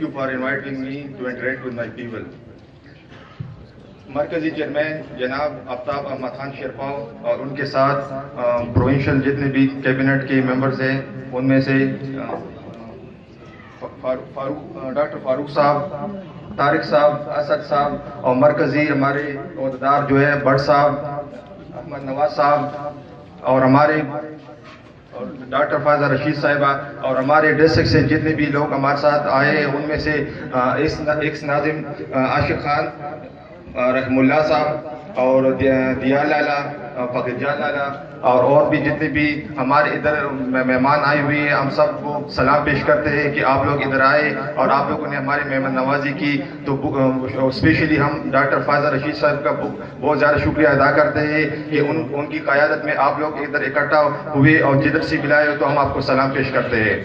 thank you for inviting me to interact with my people. مرکزی chairman جناب آفتاب احمد خان شیرپاؤ اور ان کے ساتھ پروونشل جتنے بھی کیبنٹ کے ممبرز ہیں ان میں سے ڈاکٹر فاروق صاحب، طارق صاحب، اسد صاحب، اور مرکزی ہمارے عہدیدار جو ہے بٹ صاحب، احمد نواز صاحب، اور ہمارے ڈاکٹر فائزہ رشید صاحبہ، اور ہمارے ڈسٹرکٹ سے جتنے بھی لوگ ہمارے ساتھ آئے ہیں ان میں سے ایک ناظم عاشق خان رحم اللہ صاحب اور دیا لالا، فقیر جان لالا، اور بھی جتنے بھی ہمارے ادھر مہمان آئے ہوئے ہیں، ہم سب کو سلام پیش کرتے ہیں کہ آپ لوگ ادھر آئے اور آپ لوگوں نے ہمارے مہمان نوازی کی. تو اسپیشلی ہم ڈاکٹر فائزہ رشید صاحب کا بہت زیادہ شکریہ ادا کرتے ہیں کہ ان کی قیادت میں آپ لوگ ادھر اکٹھا ہوئے اور جدھر سے ملائے ہو تو ہم آپ کو سلام پیش کرتے ہیں.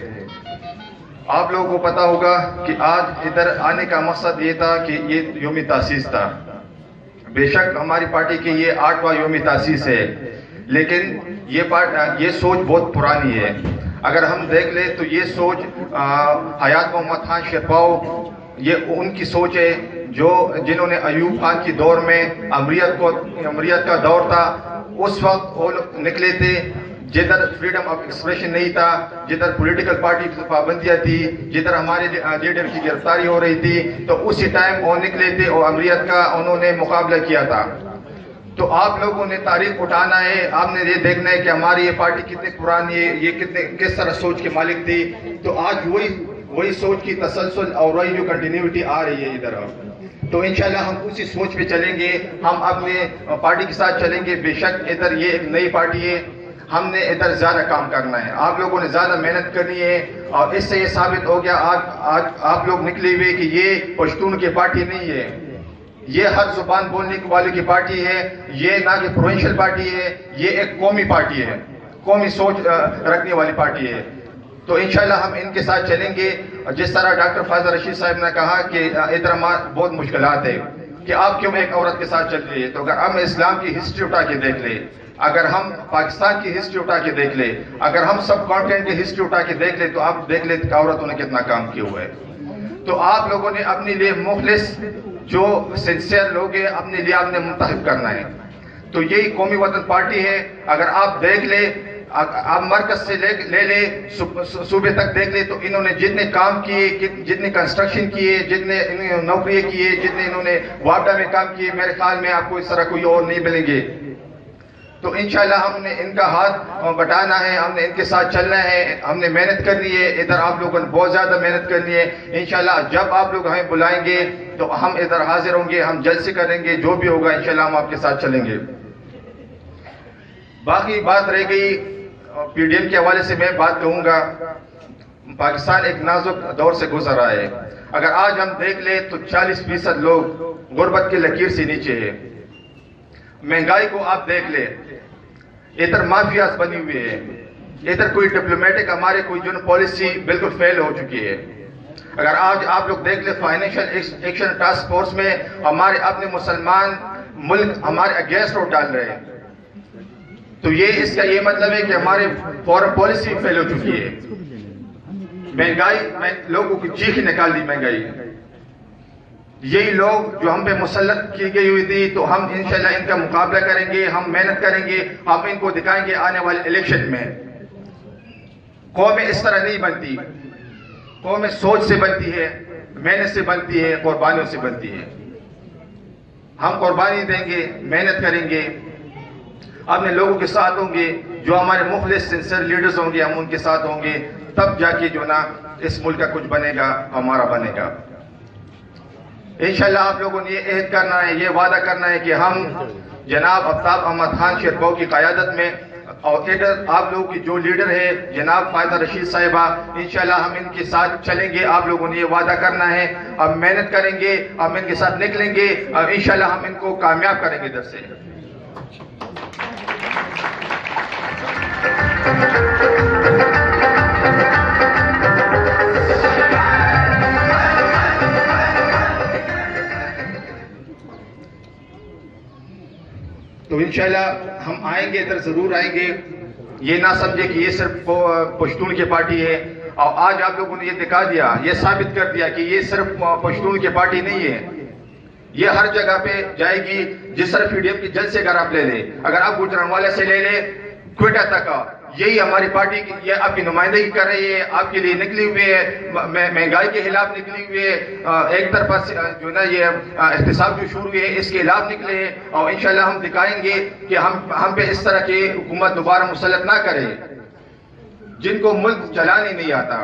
آپ لوگوں کو پتا ہوگا کہ آج ادھر آنے کا مقصد یہ تھا کہ یہ یوم تاسیس تھا. بے شک ہماری پارٹی کی یہ 8واں یوم تاسیس ہے، لیکن یہ سوچ بہت پرانی ہے. اگر ہم دیکھ لیں تو یہ سوچ حیات محمد خان شیرپاؤ، یہ ان کی سوچ ہے جنہوں نے ایوب خان کی دور میں امریت کا دور تھا، اس وقت وہ نکلے تھے جدھر فریڈم آف ایکسپریشن نہیں تھا، جدھر پولیٹیکل پارٹی کی پابندیاں تھی، جدھر ہمارے لیڈر کی گرفتاری ہو رہی تھی، تو اسی ٹائم وہ نکلے تھے اور امریت کا انہوں نے مقابلہ کیا تھا. تو آپ لوگوں نے تاریخ اٹھانا ہے، آپ نے یہ دیکھنا ہے کہ ہماری یہ پارٹی کتنی پرانی ہے، یہ کس طرح سوچ کے مالک تھی. تو آج وہی سوچ کی تسلسل اور وہی جو کنٹینیوٹی آ رہی ہے ادھر. تو انشاءاللہ ہم اسی سوچ پہ چلیں گے، ہم اپنے پارٹی کے ساتھ چلیں گے. بے شک ادھر یہ ایک نئی پارٹی ہے، ہم نے ادھر زیادہ کام کرنا ہے، آپ لوگوں نے زیادہ محنت کرنی ہے. اور اس سے یہ ثابت ہو گیا آج آپ لوگ نکلے ہوئے کہ یہ پشتون کی پارٹی نہیں ہے، یہ ہر زبان بولنے والے کی پارٹی ہے. یہ نہ کہ پروونشل پارٹی ہے، یہ ایک قومی پارٹی ہے، قومی سوچ رکھنے والی پارٹی ہے. تو انشاءاللہ ہم ان کے ساتھ چلیں گے. جس طرح ڈاکٹر فائزہ رشید صاحب نے کہا کہ ادھر بہت مشکلات ہے کہ آپ کیوں ایک عورت کے ساتھ چل رہی ہے. تو اگر ہم اسلام کی ہسٹری اٹھا کے دیکھ لیں، اگر ہم پاکستان کی ہسٹری اٹھا کے دیکھ لیں، اگر ہم سب کانٹیننٹ کی ہسٹری اٹھا کے دیکھ لیں، تو آپ دیکھ لیں کہ عورتوں نے کتنا کام کیا ہوا ہے. تو آپ لوگوں نے اپنے لیے مخلص جو سنسیئر لوگ ہیں اپنے لیے آپ نے منتخب کرنا ہے. تو یہی قومی وطن پارٹی ہے. اگر آپ دیکھ لیں، آپ مرکز سے لے لیں صوبے تک دیکھ لیں، تو انہوں نے جتنے کام کیے، جتنے کنسٹرکشن کیے، جتنے نوکریاں کیے، جتنے انہوں نے وابڈا میں کام کیے، میرے خیال میں آپ کو اس طرح کوئی اور نہیں ملیں گے. تو انشاءاللہ ہم نے ان کا ہاتھ بٹانا ہے، ہم نے ان کے ساتھ چلنا ہے، ہم نے محنت کرنی ہے. ادھر آپ لوگوں نے بہت زیادہ محنت کرنی ہے. انشاءاللہ جب آپ لوگ ہمیں بلائیں گے تو ہم ادھر حاضر ہوں گے، ہم جلسے کریں گے، جو بھی ہوگا انشاءاللہ ہم آپ کے ساتھ چلیں گے. باقی بات رہ گئی پی ڈی ایم کے حوالے سے، میں بات کہوں گا. پاکستان ایک نازک دور سے گزر رہا ہے. اگر آج ہم دیکھ لیں تو 40% لوگ غربت کی لکیر سے نیچے ہے. مہنگائی کو آپ دیکھ لیں، ادھر مافیاز بنی ہوئی ہے، ادھر کوئی ڈپلومیٹک ہمارے کوئی جو پالیسی بالکل فیل ہو چکی ہے. اگر آج آپ لوگ دیکھ لیں فائنینشل ایکشن ٹاسک فورس میں ہمارے اپنے مسلمان ملک ہمارے اگینسٹ ووٹ ڈال رہے ہیں، تو اس کا یہ مطلب ہے کہ ہماری فورن پالیسی فیل ہو چکی ہے. مہنگائی لوگوں کی چیخ نکال دی مہنگائی. یہی لوگ جو ہم پہ مسلط کی گئی ہوئی تھی، تو ہم انشاءاللہ ان کا مقابلہ کریں گے، ہم محنت کریں گے، ہم ان کو دکھائیں گے آنے والے الیکشن میں. قومیں اس طرح نہیں بنتی، قومیں سوچ سے بنتی ہے، محنت سے بنتی ہے، قربانیوں سے بنتی ہے. ہم قربانی دیں گے، محنت کریں گے، اپنے لوگوں کے ساتھ ہوں گے، جو ہمارے مخلص سنسیئر لیڈرز ہوں گے ہم ان کے ساتھ ہوں گے، تب جا کے جو نا اس ملک کا کچھ بنے گا، ہمارا بنے گا. انشاءاللہ آپ لوگوں نے یہ عہد کرنا ہے، یہ وعدہ کرنا ہے کہ ہم جناب آفتاب احمد خان شیرپاؤ کی قیادت میں، اور ادھر آپ لوگوں کی جو لیڈر ہے جناب فائزہ رشید صاحبہ، انشاءاللہ ہم ان کے ساتھ چلیں گے. آپ لوگوں نے یہ وعدہ کرنا ہے، ہم محنت کریں گے، ہم ان کے ساتھ نکلیں گے، اور انشاءاللہ ہم ان کو کامیاب کریں گے ادھر سے. تو انشاءاللہ ہم آئیں گے، ادھر ضرور آئیں گے. یہ نہ سمجھے کہ یہ صرف پشتون کی پارٹی ہے. اور آج آپ لوگوں نے یہ دکھا دیا, یہ ثابت کر دیا کہ یہ صرف پشتون کی پارٹی نہیں ہے, یہ ہر جگہ پہ جائے گی. جس طرح پی ڈی ایف کی جلسے اگر آپ لے لیں, اگر آپ گوجرانوالے سے لے لیں کوئٹہ تک, یہی ہماری پارٹی کی, یہ آپ کی نمائندگی کر رہی ہے, آپ کے لیے نکلی ہوئی ہے, مہنگائی کے خلاف نکلی ہوئی ہے, ایک طرفہ جو نا یہ احتساب جو شروع ہوئی ہے اس کے خلاف نکلے ہیں. اور انشاءاللہ ہم دکھائیں گے کہ ہم پہ اس طرح کی حکومت دوبارہ مسلط نہ کرے جن کو ملک چلانے نہیں آتا.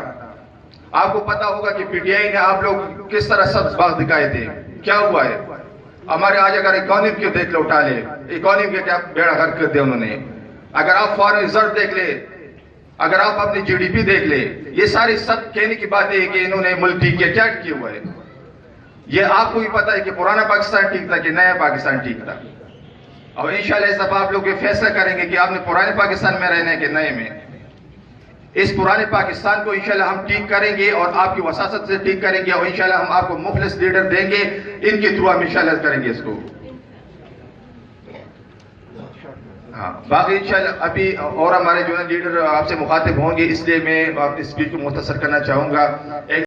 آپ کو پتا ہوگا کہ پی ٹی آئی نے آپ لوگ کس طرح سبز باغ دکھائے تھے, کیا ہوا ہے ہمارے آج. اگر اکانومی کو دیکھ لو, اٹھا لے اکانومی کے کیا بیڑا غرق کر دیا انہوں نے. اگر آپ فارن ریزرو دیکھ لے, اگر آپ اپنی جی ڈی پی دیکھ لے, یہ ساری سب کہنے کی بات ہے کہ انہوں نے ملک ٹھیک کیا. کیا کیا ہوا ہے یہ آپ کو بھی پتا ہے کہ پرانا پاکستان ٹھیک تھا کہ نیا پاکستان ٹھیک تھا. اور انشاءاللہ اس دفعہ آپ لوگ یہ فیصلہ کریں گے کہ آپ نے پرانے پاکستان میں رہنا ہے کہ نئے میں. اس پرانے پاکستان کو انشاءاللہ ہم ٹھیک کریں گے اور آپ کی وساست سے ٹھیک کریں گے, اور انشاءاللہ ہم آپ کو مخلص لیڈر دیں گے, ان کے تھرو ہم انشاءاللہ کریں گے اس کو. ہاں باقی انشاءاللہ ابھی اور ہمارے جو ہے لیڈر آپ سے مخاطب ہوں گے, اس لیے میں اپنی اسپیچ کو مختصر کرنا چاہوں گا.